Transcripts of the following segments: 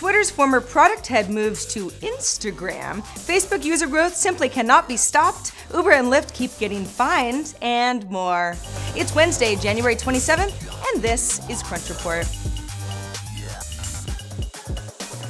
Twitter's former product head moves to Instagram. Facebook user growth simply cannot be stopped. Uber and Lyft keep getting fined, and more. It's Wednesday, January 27th, and this is Crunch Report.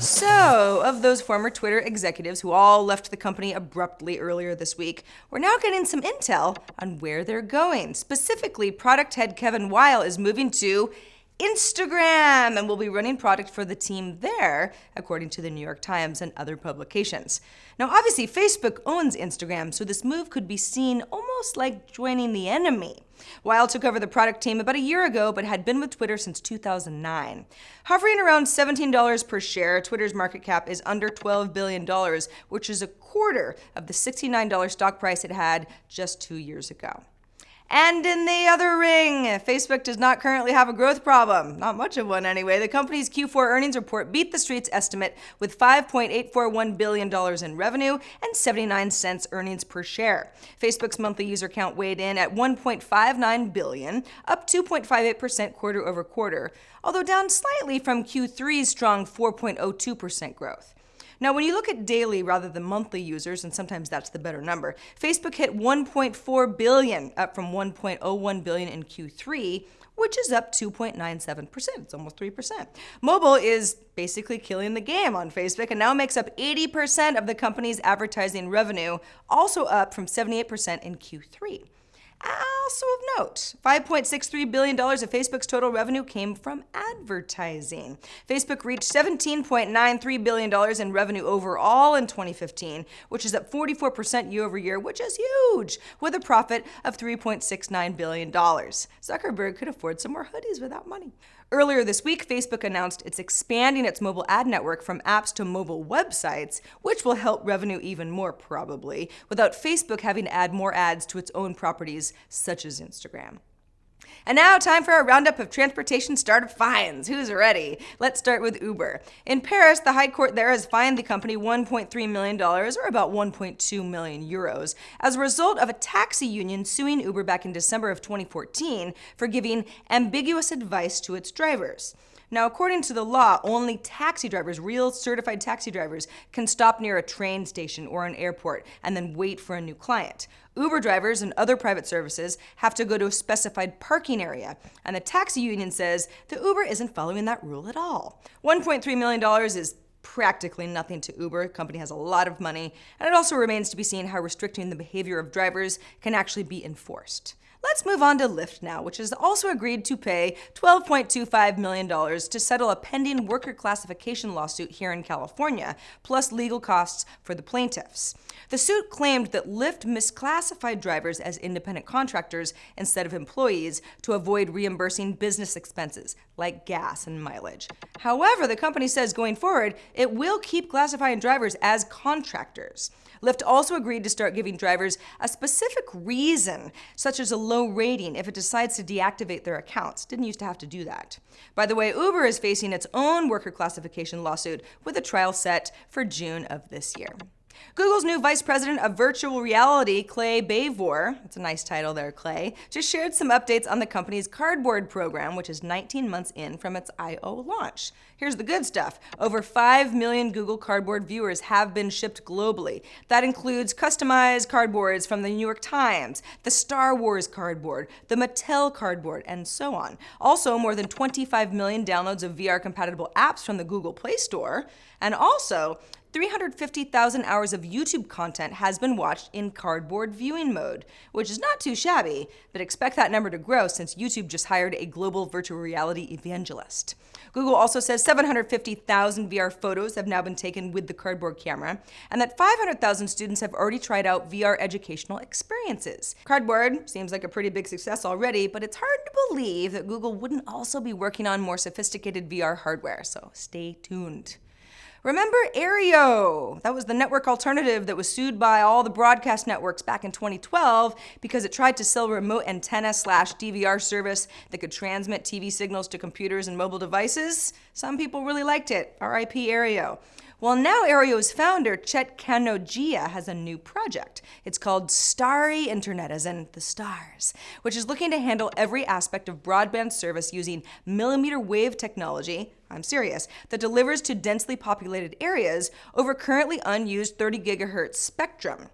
So, of those former Twitter executives who all left the company abruptly earlier this week, we're now getting some intel on where they're going. Specifically, product head Kevin Weil is moving to Instagram and will be running product for the team there, according to the New York Times and other publications. Now, obviously, Facebook owns Instagram, so this move could be seen almost like joining the enemy. Weil took over the product team about a year ago, but had been with Twitter since 2009. Hovering around $17 per share, Twitter's market cap is under $12 billion, which is a quarter of the $69 stock price it had just 2 years ago. And in the other ring, Facebook does not currently have a growth problem. Not much of one anyway. The company's Q4 earnings report beat the street's estimate with $5.841 billion in revenue and 79 cents earnings per share. Facebook's monthly user count weighed in at 1.59 billion, up 2.58% quarter over quarter, although down slightly from Q3's strong 4.02% growth. Now, when you look at daily rather than monthly users, and sometimes that's the better number, Facebook hit 1.4 billion, up from 1.01 billion in Q3, which is up 2.97%. It's almost 3%. Mobile is basically killing the game on Facebook and now makes up 80% of the company's advertising revenue, also up from 78% in Q3. Also of note, $5.63 billion of Facebook's total revenue came from advertising. Facebook reached $17.93 billion in revenue overall in 2015, which is up 44% year over year, which is huge, with a profit of $3.69 billion. Zuckerberg could afford some more hoodies without money. Earlier this week, Facebook announced it's expanding its mobile ad network from apps to mobile websites, which will help revenue even more probably, without Facebook having to add more ads to its own properties, such as Instagram. And now, time for a roundup of transportation startup fines. Who's ready? Let's start with Uber. In Paris, the High Court there has fined the company $1.3 million, or about 1.2 million euros, as a result of a taxi union suing Uber back in December of 2014 for giving ambiguous advice to its drivers. Now, according to the law, only taxi drivers, real certified taxi drivers, can stop near a train station or an airport and then wait for a new client. Uber drivers and other private services have to go to a specified parking area, and the taxi union says that Uber isn't following that rule at all. $1.3 million is practically nothing to Uber. The company has a lot of money, and it also remains to be seen how restricting the behavior of drivers can actually be enforced. Let's move on to Lyft now, which has also agreed to pay $12.25 million to settle a pending worker classification lawsuit here in California, plus legal costs for the plaintiffs. The suit claimed that Lyft misclassified drivers as independent contractors instead of employees to avoid reimbursing business expenses like gas and mileage. However, the company says going forward, it will keep classifying drivers as contractors. Lyft also agreed to start giving drivers a specific reason, such as a low rating, if it decides to deactivate their accounts. Didn't used to have to do that. By the way, Uber is facing its own worker classification lawsuit with a trial set for June of this year. Google's new vice president of virtual reality, Clay Bavor, that's a nice title there, Clay, just shared some updates on the company's Cardboard program, which is 19 months in from its I.O. launch. Here's the good stuff. Over 5 million Google Cardboard viewers have been shipped globally. That includes customized cardboards from the New York Times, the Star Wars cardboard, the Mattel cardboard, and so on. Also, more than 25 million downloads of VR-compatible apps from the Google Play Store, and also 350,000 hours of YouTube content has been watched in cardboard viewing mode, which is not too shabby, but expect that number to grow since YouTube just hired a global virtual reality evangelist. Google also says 750,000 VR photos have now been taken with the Cardboard camera, and that 500,000 students have already tried out VR educational experiences. Cardboard seems like a pretty big success already, but it's hard to believe that Google wouldn't also be working on more sophisticated VR hardware, so stay tuned. Remember AEREO? That was the network alternative that was sued by all the broadcast networks back in 2012 because it tried to sell remote antenna/DVR service that could transmit TV signals to computers and mobile devices. Some people really liked it. RIP AEREO. Well, now AEREO's founder, Chet Kanogia, has a new project. It's called STARRY Internet, as in the stars, which is looking to handle every aspect of broadband service using millimeter wave technology, I'm serious, that delivers to densely populated areas over currently unused 30 gigahertz spectrum.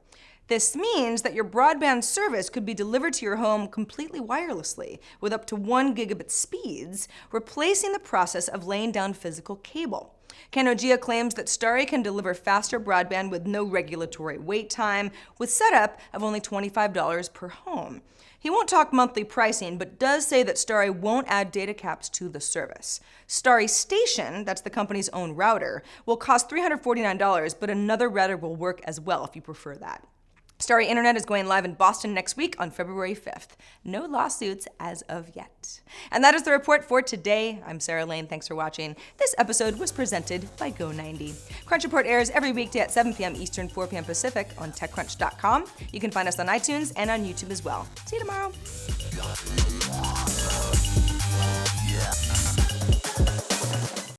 This means that your broadband service could be delivered to your home completely wirelessly with up to 1 gigabit speeds, replacing the process of laying down physical cable. Kanogia claims that STARRY can deliver faster broadband with no regulatory wait time, with setup of only $25 per home. He won't talk monthly pricing, but does say that STARRY won't add data caps to the service. STARRY Station, that's the company's own router, will cost $349, but another router will work as well if you prefer that. STARRY Internet is going live in Boston next week on February 5th. No lawsuits as of yet. And that is the report for today. I'm Sarah Lane. Thanks for watching. This episode was presented by Go90. Crunch Report airs every weekday at 7 p.m. Eastern, 4 p.m. Pacific on TechCrunch.com. You can find us on iTunes and on YouTube as well. See you tomorrow.